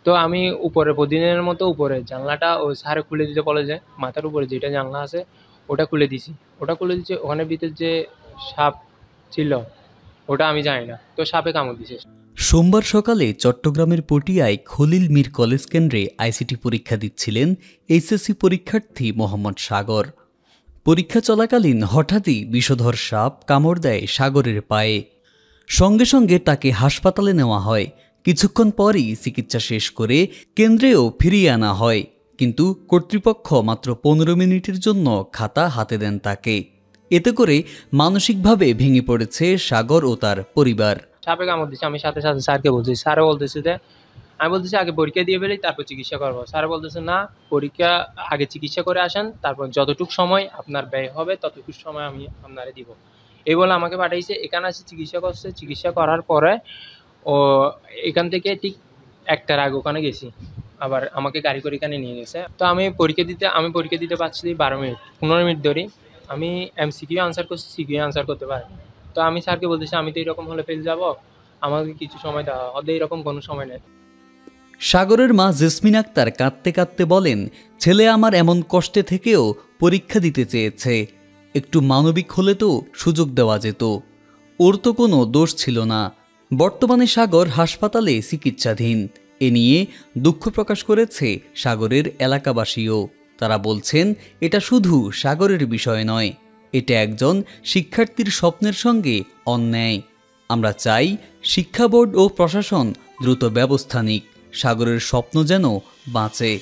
তো আমি উপরে প্রতিদিনের মতো উপরে জানলাটা ও স্যারে খুলে দিতে বলে, যে মাথার উপরে যেটা জানলা আছে ওটা খুলে দিছি। ওটা খুলে দিচ্ছে, ওখানে ভিতরে যে সাপ ছিল ওটা আমি জানি না, তো সাপে কামড় দিছে। সোমবার সকালে চট্টগ্রামের পটিয়ায় খলিল মীর কলেজ কেন্দ্রে আইসিটি পরীক্ষা দিচ্ছিলেন এইচএসসি পরীক্ষার্থী মোহাম্মদ সাগর। পরীক্ষা চলাকালীন হঠাৎই বিষধর সাপ কামড় দেয় সাগরের পায়ে। সঙ্গে সঙ্গে তাকে হাসপাতালে নেওয়া হয়। কিছুক্ষণ পরই চিকিৎসা শেষ করে কেন্দ্রেও ফিরিয়ে আনা হয়, কিন্তু কর্তৃপক্ষ মাত্র 15 মিনিটের জন্য খাতা হাতে দেন তাকে। এতে করে মানসিকভাবে ভেঙে পড়েছে সাগর ও তার পরিবার। সাপে কামড় দিচ্ছে, আমি সাথে সাথে স্যারকে বলছি, স্যারও বলতেছে যে, আমি বলতেছি আগে পরীক্ষা দিয়ে ফেলি তারপর চিকিৎসা করবো। স্যার বলতেছে না, পরীক্ষা আগে চিকিৎসা করে আসেন, তারপর যতটুকু সময় আপনার ব্যয় হবে ততটুকু সময় আমি আপনারে দিব। এই বলে আমাকে পাঠাইছে। এখানে আসে চিকিৎসা করছে, চিকিৎসা করার পরে ও এখান থেকে ঠিক 1টার আগে ওখানে গেছি, আবার আমাকে গাড়ি করে এখানে নিয়ে গেছে। তো আমি পরীক্ষা দিতে পারছি 12 মিনিট 15 মিনিট ধরে। আমি এমসিকিউ আনসার করছি, সিকিউ আনসার করতে পারি। তো আমি স্যারকে বলতেছি আমি তো এরকম হলে ফেল যাব, আমাকে কিছু সময় দেওয়া। ওদের এরকম কোনো সময় নেই। সাগরের মা জেসমিন আক্তার কাঁদতে কাঁদতে বলেন, ছেলে আমার এমন কষ্টে থেকেও পরীক্ষা দিতে চেয়েছে, একটু মানবিক হলে তো সুযোগ দেওয়া যেত, ওর তো কোনো দোষ ছিল না। বর্তমানে সাগর হাসপাতালে চিকিৎসাধীন। এ নিয়ে দুঃখ প্রকাশ করেছে সাগরের এলাকাবাসীও। তারা বলছেন, এটা শুধু সাগরের বিষয় নয়, এটা একজন শিক্ষার্থীর স্বপ্নের সঙ্গে অন্যায়। আমরা চাই শিক্ষা বোর্ড ও প্রশাসন দ্রুত ব্যবস্থা নিক, সাগরের স্বপ্ন যেন বাঁচে।